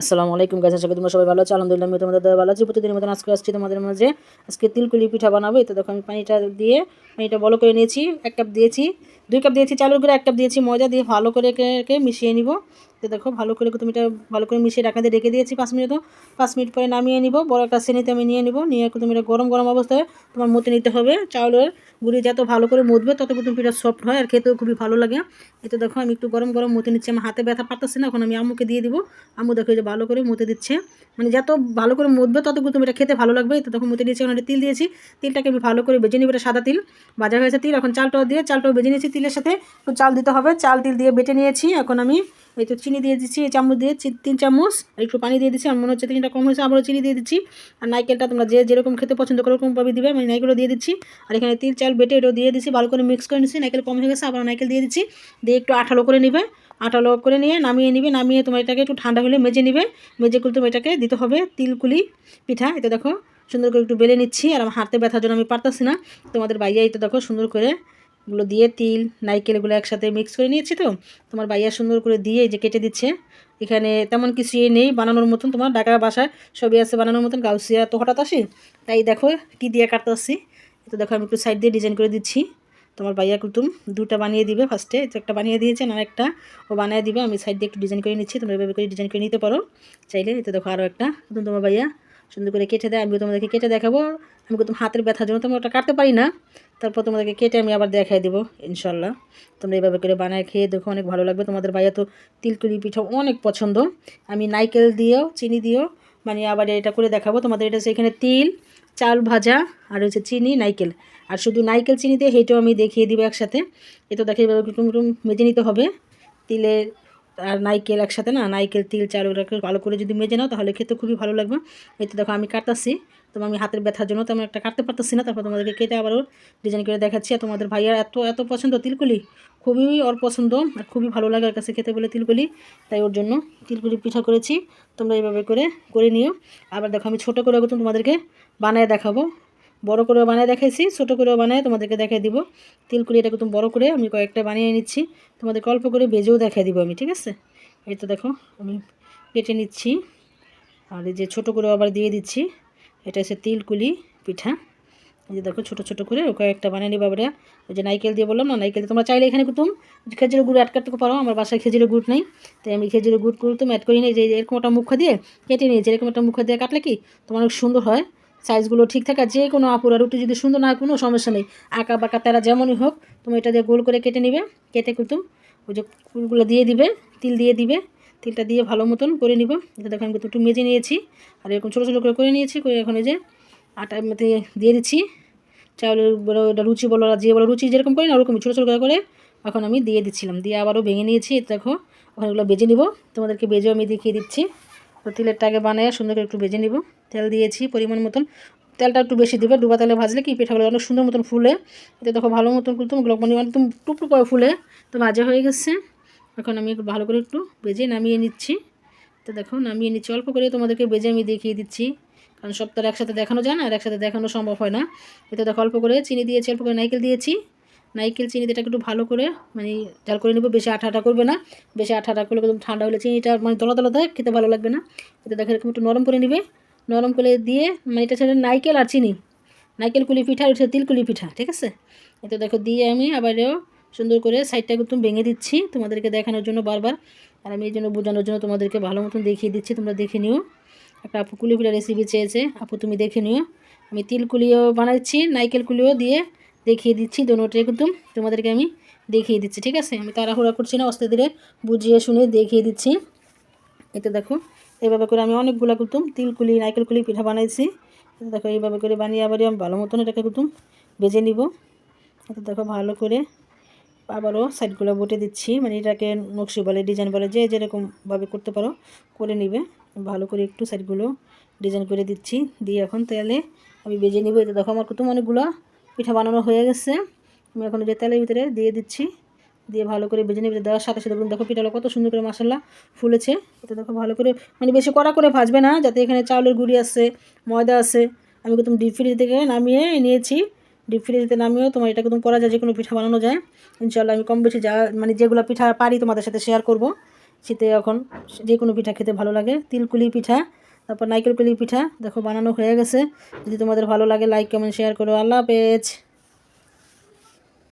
আসসালামু আলাইকুম গাইস, আশা করি তোমরা সবাই ভালো আছো। আলহামদুলিল্লাহ আমি তোমাদের দয়া ভালো আছি। প্রতিদিনের মতন আজকে আসছি তোমাদের মাঝে। আজকে তিলকুলি পিঠা বানাবো। তো দেখো আমি পানিটা বলো করে নিয়েছি। 1 কাপ দিয়েছি, 2 কাপ দিয়েছি চালের গুঁড়া, 1 কাপ দিয়েছি ময়দা দিয়ে ভালো করে মিশিয়ে নিব। তো দেখো ভালো করে তুমি এটা ভালো করে মিশিয়ে ঢাকা দিয়ে রেখে দিয়েছি 5 মিনিট। 5 মিনিট পরে নামিয়ে নিব। বড় একটা শ্রেণীতে আমি নিয়ে নিব। নিয়ে তুমি এটা গরম গরম অবস্থায় তোমার মতে নিতে হবে। চাউলের গুঁড়ি যত ভালো করে মতবে তত কিন্তু পিঠা সফট হয় আর খেতেও খুবই ভালো লাগে। এটা দেখো আমি একটু গরম গরম মতে নিচ্ছি। আমার হাতে ব্যথা পারতেছে না, এখন আমি আম্মুকে দিয়ে দিব। আম্মু দেখো যে ভালো করে মতে দিচ্ছে। মানে যত ভালো করে মতবে তত কিন্তু এটা খেতে ভালো লাগবে। তো তখন মতে দিয়েছি, ওখানে তিল দিয়েছি। তিলটাকে আমি ভালো করে ভেজে নিব। এটা সাদা তিল ভাজা হয়েছে তিল। এখন চালটাও ভেজে নিয়েছি। তিলের সাথে একটু চাল দিতে হবে। চাল তিল দিয়ে বেটে নিয়েছি। এখন আমি এই তো চিনি দিয়ে দিচ্ছি, এই চামচ দিয়ে 3 চামচ। আর একটু পানি দিয়ে দিচ্ছি। আমার মনে হচ্ছে চিনিটা কম হয়েছে, আবারও চিনি দিয়ে দিচ্ছি। আর নারকেলটা তোমরা যেরকম খেতে পছন্দ করো ওরকমভাবে দিবে। আমি নারকেলও দিয়ে দিচ্ছি। আর এখানে তিল চাল বেটে এটাও দিয়ে দিচ্ছি। ভালো করে মিক্স করে নিচ্ছি। নারকেল কম হয়ে গেছে, আবার নারকেল দিয়ে দিচ্ছি। দিয়ে একটু আঠালো করে নিবে। আঠালো করে নিয়ে নামিয়ে নিবে। নামিয়ে তোমার এটাকে একটু ঠান্ডা হলে মেজে নিবে। মেজে করে তুমি এটাকে দিতে হবে তিলকুলি পিঠা। এটা দেখো সুন্দর করে একটু বেলে নিচ্ছি। আর আমার হাতে ব্যথার জন্য আমি পারতাছি না। তোমাদের বাইয়া এটা দেখো সুন্দর করে এগুলো দিয়ে তিল নারকেল এগুলো একসাথে মিক্স করে নিয়েছি। তো তোমার বাইয়া সুন্দর করে দিয়ে এই যে কেটে দিচ্ছে। এখানে তেমন কিছু নেই বানানোর মতন, তোমার ঢাকা বাসায় সবই আছে বানানোর মতন। গাউসিয়া তো হঠাৎ আসি, তাই দেখো কি দিয়ে কাটতেছি। তো দেখো আমি একটু সাইড দিয়ে ডিজাইন করে দিচ্ছি। তোমার ভাইয়া কুতুম 2টা বানিয়ে দিবে। ফার্স্টে তো একটা বানিয়ে দিয়েছে, আর একটা ও বানিয়ে দিবে। আমি সাইড দিয়ে একটু ডিজাইন করে নিচ্ছি। তোমরা এভাবে করে ডিজাইন করে নিতে পারো চাইলে। তো দেখো আরও একটা কুতুম তোমার ভাইয়া সুন্দর করে কেটে দেয়। আমিও তোমাদেরকে কেটে দেখাবো। আমি কুতুম হাতের ব্যথার জন্য তোমরা ওটা কাটতে পারি না। তারপর তোমাদেরকে কেটে আমি আবার দেখাই দেবো ইনশাল্লাহ। তোমরা এইভাবে করে বানায় খেয়ে দেখো, অনেক ভালো লাগবে। তোমাদের ভাইয়া তো তিলকুলি পিঠা অনেক পছন্দ। আমি নারকেল দিয়েও চিনি দিয়েও মানে আবার এটা করে দেখাবো তোমাদের। এটা সেখানে তিল চাল ভাজা আর হচ্ছে চিনি নারকেল, আর শুধু নারকেল চিনি দিয়ে হেঁটেও আমি দেখিয়ে দিব একসাথে। এটা দেখে এরকম মেজে নিতে হবে। তিলের আর নারকেল একসাথে না, নারকেল তিল চাল ওটাকে ভালো করে যদি মেজে নাও তাহলে খেতে খুবই ভালো লাগবে। এই তো দেখো আমি কাটতাছি। তো আমি হাতের ব্যথার জন্য তেমন একটা কাটতে পারতেছি না। তারপর তোমাদেরকে কেটে আবারও ডিজাইন করে দেখাচ্ছি। আর তোমাদের ভাইয়ার এত এত পছন্দ তিলকুলি, খুবই ওর পছন্দ আর খুবই ভালো লাগে ওর কাছে খেতে বলে তিলকুলি। তাই ওর জন্য তিলকুলি পিঠা করেছি। তোমরা এইভাবে করে নিও। আবার দেখো আমি ছোটো করে তোমাদেরকে বানায় দেখাবো। বড় করেও বানিয়ে দেখাইছি, ছোটো করেও বানিয়ে তোমাদেরকে দেখাই দিব। তিলকুলি এটাকে তুমি বড় করে আমি কয়েকটা বানিয়ে নিচ্ছি। তোমাদেরকে অল্প করে ভেজেও দেখাই দিব আমি, ঠিক আছে। এই তো দেখো আমি কেটে নিচ্ছি। আর এই যে ছোটো করে আবার দিয়ে দিচ্ছি। এটা হচ্ছে তিলকুলি পিঠা। এই যে দেখো ছোটো ছোটো করে কয়েকটা বানিয়ে নিবা। এবারে ওই যে নারকেল দিয়ে বললাম না, নারকেল তোমরা চাইলে এখানে কুতুম খেজুরের গুড় অ্যাড করতে পারো। আমার বাসায় খেজুরের গুড় নেই, তাই আমি খেজুরের গুড় তুমি অ্যাড করি না। যে এরকম একটা মুখা দিয়ে কেটে নিয়েছি। এরকম একটা মুখা দিয়ে কাটলে কি তোমার অনেক সুন্দর হয়, সাইজগুলো ঠিক থাকে। যে কোনো আপুরা রুটি যদি সুন্দর না হয় কোনো সমস্যা নেই, আঁকা বাঁকা তারা যেমনই হোক তুমি এটা দিয়ে গোল করে কেটে নিবে। কেটে কুতুম ওই যে ফুলগুলো দিয়ে দিবে, তিল দিয়ে দিবে। তিলটা দিয়ে ভালো মতন করে নিব। এটা দেখো আমি একটু মেজে নিয়েছি আর এরকম ছোটো ছোটো করে নিয়েছি। করে এখন এই যে আটার মধ্যে দিয়ে দিচ্ছি। চাউলের বলো ওটা লুচি বলো আর যে বলো লুচি যেরকম করি না ওরকম ছোটো ছোটো করে এখন আমি দিয়ে দিচ্ছিলাম। দিয়ে আবারও ভেঙে নিয়েছি। দেখো এখন এগুলো বেজে নিব। তোমাদেরকে বেজেও আমি দেখিয়ে দিচ্ছি। তো তিলেরটা আগে বানিয়ে সুন্দর করে একটু বেজে নিব। তেল দিয়েছি পরিমাণ মতন। তেলটা একটু বেশি দিবে, ডুবা তেলে ভাজলে কি পিঠাগুলো অনেক সুন্দর মতন ফুলে। এতে দেখো ভালো মতন কিন্তু মানে একদম টুকটুক করে ফুলে তো ভাজা হয়ে গেছে। এখন আমি একটু ভালো করে একটু বেজে নামিয়ে নিচ্ছি। তো দেখো নামিয়ে নিচ্ছি অল্প করে তোমাদেরকে বেজে আমি দেখিয়ে দিচ্ছি, কারণ সব তো একসাথে দেখানো যায় না আর একসাথে দেখানো সম্ভব হয় না। এতে দেখো অল্প করে চিনি দিয়েছি, অল্প করে নারকেল দিয়েছি। নারকেল চিনি এটাকে একটু ভালো করে মানে জাল করে নেবো। বেশি আঠা আঠা করবে না, বেশি আঠা আঠা করলে একদম ঠান্ডা হলে চিনিটা মানে দলা দলা দেয়, খেতে ভালো লাগবে না। এতে দেখো এরকম একটু নরম করে নিবে। নরম করে দিয়ে মানে এটা ছেড়ে নারকেল আর চিনি, নারকেল কুলি পিঠা আর তিলকুলি পিঠা, ঠিক আছে। এতে দেখো দিয়ে আমি আবারও সুন্দর করে সাইডটা একদম ভেঙে দিচ্ছি তোমাদেরকে দেখানোর জন্য বারবার। আর আমি এই জন্য বোঝানোর জন্য তোমাদেরকে ভালো মতন দেখিয়ে দিচ্ছি, তোমরা দেখে নিও। একটা আপু কুলি পিঠা রেসিপি চেয়েছে, আপু তুমি দেখে নিও। আমি তিলকুলিও বানাচ্ছি, নারকেল কুলিও দিয়ে দেখিয়ে দিচ্ছি। দোনোটাই কিন্তু তোমাদেরকে আমি দেখিয়ে দিচ্ছি, ঠিক আছে। আমি তাড়াহুড়া করছি না, আস্তে ধীরে বুঝিয়ে শুনে দেখিয়ে দিচ্ছি। এতে দেখো এইভাবে করে আমি অনেকগুলো কুতুম তিলকুলি নারকেল কুলি পিঠা বানাইছি। এতে দেখো এইভাবে করে বানিয়ে আবারই আমি ভালো মতন এটাকে কুতুম বেজে নিব। এতে দেখো ভালো করে আবারও সাইডগুলো বটে দিচ্ছি, মানে এটাকে নকশি বলে ডিজাইন বলে, যে যেরকমভাবে করতে পারো করে নিবে। ভালো করে একটু সাইডগুলো ডিজাইন করে দিচ্ছি। দিয়ে এখন তেলে আমি বেজে নিব। এতে দেখো আমার কুতুম অনেকগুলো পিঠা বানানো হয়ে গেছে। আমি এখন যে তেলের ভিতরে দিয়ে দিচ্ছি, দিয়ে ভালো করে ভেজে নেবে। দেওয়ার সাথে সাথে দেখো পিঠাটা কত সুন্দর করে মাসাল্লাহ ফুলেছে। এটা দেখো ভালো করে মানে বেশি কড়া করে ভাজবে না, যাতে এখানে চাউলের গুঁড়ি আছে ময়দা আছে। আমি কিন্তু ডিপ ফ্রিজ থেকে নামিয়ে নিয়েছি। ডিপ ফ্রিজে নামিয়েও তোমার এটা কিন্তু করা যায়, যে কোনো পিঠা বানানো যায় ইনশাল্লাহ। আমি কম বেশি যা মানে যেগুলো পিঠা পারি তোমাদের সাথে শেয়ার করব। শীতে এখন যে কোনো পিঠা খেতে ভালো লাগে। তিলকুলি পিঠা, তারপর নারকেল কুলি পিঠা দেখো বানানো হয়ে গেছে। যদি তোমাদের ভালো লাগে লাইক কমেন্ট শেয়ার করো। আল্লাহ হাফেজ।